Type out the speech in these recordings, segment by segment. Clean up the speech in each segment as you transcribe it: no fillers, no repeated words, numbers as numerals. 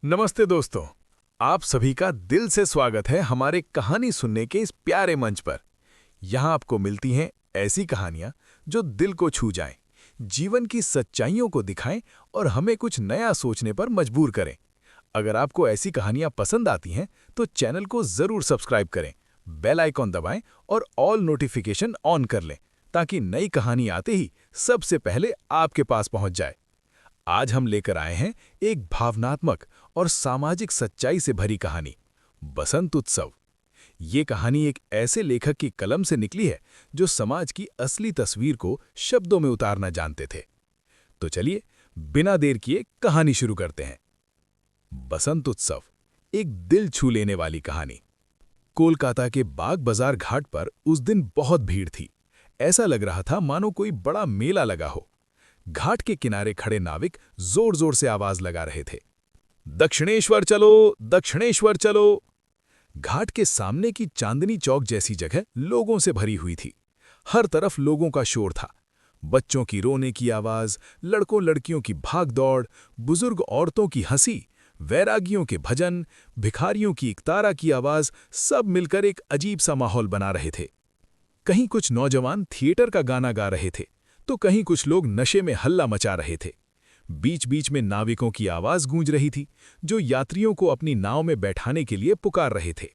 नमस्ते दोस्तों। आप सभी का दिल से स्वागत है हमारे कहानी सुनने के इस प्यारे मंच पर। यहाँ आपको मिलती हैं ऐसी कहानियाँ जो दिल को छू जाएं, जीवन की सच्चाइयों को दिखाएं और हमें कुछ नया सोचने पर मजबूर करें। अगर आपको ऐसी कहानियाँ पसंद आती हैं तो चैनल को ज़रूर सब्सक्राइब करें, बेल आइकॉन दबाएं और ऑल नोटिफिकेशन ऑन कर लें ताकि नई कहानी आते ही सबसे पहले आपके पास पहुँच जाए। आज हम लेकर आए हैं एक भावनात्मक और सामाजिक सच्चाई से भरी कहानी, बसंत उत्सव। ये कहानी एक ऐसे लेखक की कलम से निकली है जो समाज की असली तस्वीर को शब्दों में उतारना जानते थे। तो चलिए बिना देर किए कहानी शुरू करते हैं। बसंत उत्सव, एक दिल छू लेने वाली कहानी। कोलकाता के बाग बाजार घाट पर उस दिन बहुत भीड़ थी। ऐसा लग रहा था मानो कोई बड़ा मेला लगा हो। घाट के किनारे खड़े नाविक जोर जोर से आवाज लगा रहे थे, दक्षिणेश्वर चलो, दक्षिणेश्वर चलो। घाट के सामने की चांदनी चौक जैसी जगह लोगों से भरी हुई थी। हर तरफ लोगों का शोर था। बच्चों की रोने की आवाज, लड़कों लड़कियों की भागदौड़, बुजुर्ग औरतों की हंसी, वैरागियों के भजन, भिखारियों की इकतारा की आवाज, सब मिलकर एक अजीब सा माहौल बना रहे थे। कहीं कुछ नौजवान थिएटर का गाना गा रहे थे तो कहीं कुछ लोग नशे में हल्ला मचा रहे थे। बीच बीच में नाविकों की आवाज गूंज रही थी जो यात्रियों को अपनी नाव में बैठाने के लिए पुकार रहे थे।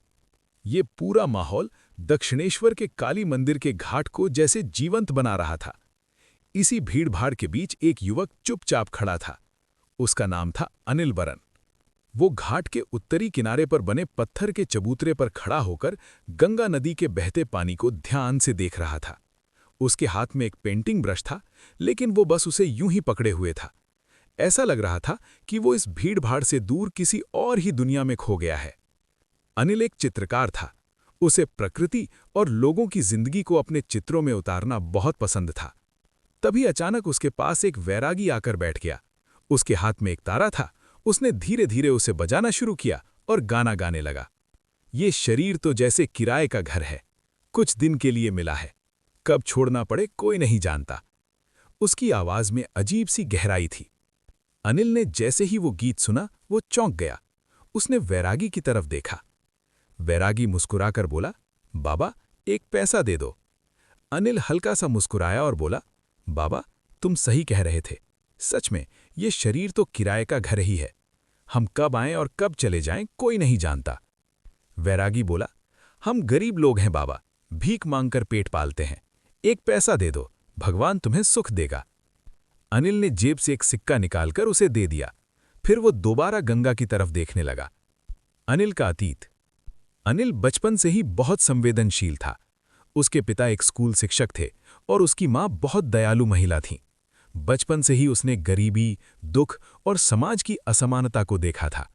ये पूरा माहौल दक्षिणेश्वर के काली मंदिर के घाट को जैसे जीवंत बना रहा था। इसी भीड़भाड़ के बीच एक युवक चुपचाप खड़ा था। उसका नाम था अनिल बरन। वो घाट के उत्तरी किनारे पर बने पत्थर के चबूतरे पर खड़ा होकर गंगा नदी के बहते पानी को ध्यान से देख रहा था। उसके हाथ में एक पेंटिंग ब्रश था, लेकिन वो बस उसे यूं ही पकड़े हुए था। ऐसा लग रहा था कि वो इस भीड़भाड़ से दूर किसी और ही दुनिया में खो गया है। अनिल एक चित्रकार था। उसे प्रकृति और लोगों की जिंदगी को अपने चित्रों में उतारना बहुत पसंद था। तभी अचानक उसके पास एक वैरागी आकर बैठ गया। उसके हाथ में एक तारा था। उसने धीरे धीरे उसे बजाना शुरू किया और गाना गाने लगा। ये शरीर तो जैसे किराए का घर है, कुछ दिन के लिए मिला है, कब छोड़ना पड़े कोई नहीं जानता। उसकी आवाज में अजीब सी गहराई थी। अनिल ने जैसे ही वो गीत सुना वो चौंक गया। उसने वैरागी की तरफ देखा। वैरागी मुस्कुराकर बोला, बाबा एक पैसा दे दो। अनिल हल्का सा मुस्कुराया और बोला, बाबा तुम सही कह रहे थे, सच में ये शरीर तो किराए का घर ही है। हम कब आएं और कब चले जाएं कोई नहीं जानता। वैरागी बोला, हम गरीब लोग हैं बाबा, भीख मांगकर पेट पालते हैं, एक पैसा दे दो, भगवान तुम्हें सुख देगा। अनिल ने जेब से एक सिक्का निकालकर उसे दे दिया। फिर वो दोबारा गंगा की तरफ देखने लगा। अनिल का अतीत। अनिल बचपन से ही बहुत संवेदनशील था। उसके पिता एक स्कूल शिक्षक थे और उसकी मां बहुत दयालु महिला थीं। बचपन से ही उसने गरीबी, दुख और समाज की असमानता को देखा था।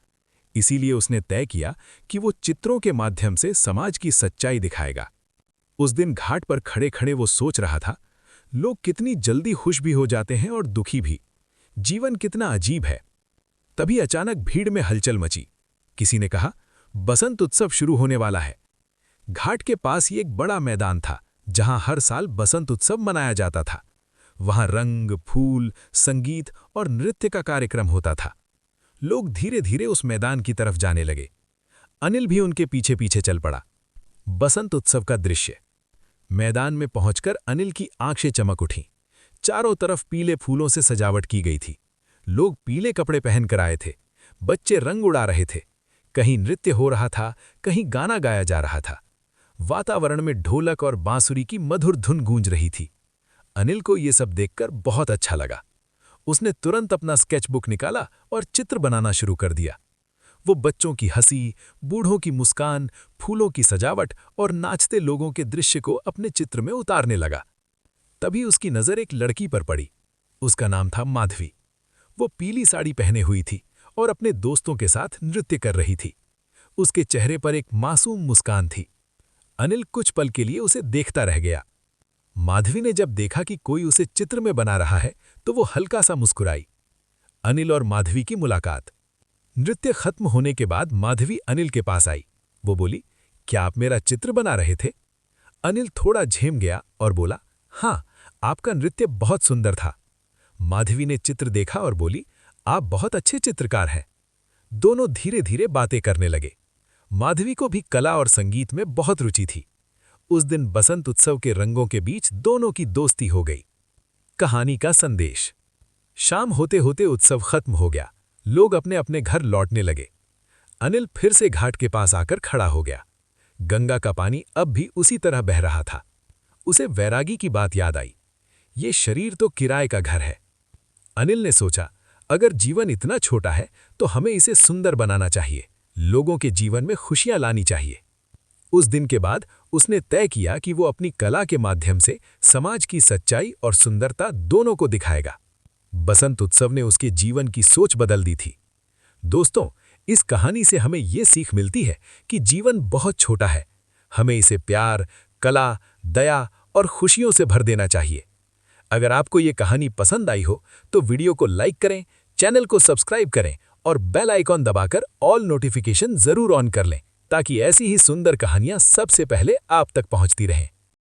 इसीलिए उसने तय किया कि वो चित्रों के माध्यम से समाज की सच्चाई दिखाएगा। उस दिन घाट पर खड़े खड़े वो सोच रहा था, लोग कितनी जल्दी खुश भी हो जाते हैं और दुखी भी। जीवन कितना अजीब है। तभी अचानक भीड़ में हलचल मची। किसी ने कहा, बसंत उत्सव शुरू होने वाला है। घाट के पास ही एक बड़ा मैदान था जहां हर साल बसंत उत्सव मनाया जाता था। वहां रंग, फूल, संगीत और नृत्य का कार्यक्रम होता था। लोग धीरे धीरे उस मैदान की तरफ जाने लगे। अनिल भी उनके पीछे पीछे चल पड़ा। बसंत उत्सव का दृश्य। मैदान में पहुंचकर अनिल की आंखें चमक उठीं। चारों तरफ पीले फूलों से सजावट की गई थी। लोग पीले कपड़े पहनकर आए थे। बच्चे रंग उड़ा रहे थे। कहीं नृत्य हो रहा था, कहीं गाना गाया जा रहा था। वातावरण में ढोलक और बांसुरी की मधुर धुन गूंज रही थी। अनिल को ये सब देखकर बहुत अच्छा लगा। उसने तुरंत अपना स्केचबुक निकाला और चित्र बनाना शुरू कर दिया। वो बच्चों की हंसी, बूढ़ों की मुस्कान, फूलों की सजावट और नाचते लोगों के दृश्य को अपने चित्र में उतारने लगा। तभी उसकी नज़र एक लड़की पर पड़ी। उसका नाम था माधवी। वो पीली साड़ी पहने हुई थी और अपने दोस्तों के साथ नृत्य कर रही थी। उसके चेहरे पर एक मासूम मुस्कान थी। अनिल कुछ पल के लिए उसे देखता रह गया। माधवी ने जब देखा कि कोई उसे चित्र में बना रहा है तो वो हल्का सा मुस्कुराई। अनिल और माधवी की मुलाकात। नृत्य खत्म होने के बाद माधवी अनिल के पास आई। वो बोली, क्या आप मेरा चित्र बना रहे थे? अनिल थोड़ा झेम गया और बोला, हाँ, आपका नृत्य बहुत सुंदर था। माधवी ने चित्र देखा और बोली, आप बहुत अच्छे चित्रकार हैं। दोनों धीरे धीरे बातें करने लगे। माधवी को भी कला और संगीत में बहुत रुचि थी। उस दिन बसंत उत्सव के रंगों के बीच दोनों की दोस्ती हो गई। कहानी का संदेश। शाम होते होते उत्सव खत्म हो गया। लोग अपने अपने घर लौटने लगे। अनिल फिर से घाट के पास आकर खड़ा हो गया। गंगा का पानी अब भी उसी तरह बह रहा था। उसे वैरागी की बात याद आई। ये शरीर तो किराए का घर है। अनिल ने सोचा, अगर जीवन इतना छोटा है तो हमें इसे सुंदर बनाना चाहिए, लोगों के जीवन में खुशियां लानी चाहिए। उस दिन के बाद उसने तय किया कि वो अपनी कला के माध्यम से समाज की सच्चाई और सुंदरता दोनों को दिखाएगा। बसंत उत्सव ने उसके जीवन की सोच बदल दी थी। दोस्तों, इस कहानी से हमें ये सीख मिलती है कि जीवन बहुत छोटा है। हमें इसे प्यार, कला, दया और खुशियों से भर देना चाहिए। अगर आपको ये कहानी पसंद आई हो तो वीडियो को लाइक करें, चैनल को सब्सक्राइब करें और बेल आइकॉन दबाकर ऑल नोटिफिकेशन जरूर ऑन कर लें, ताकि ऐसी ही सुंदर कहानियां सबसे पहले आप तक पहुंचती रहें।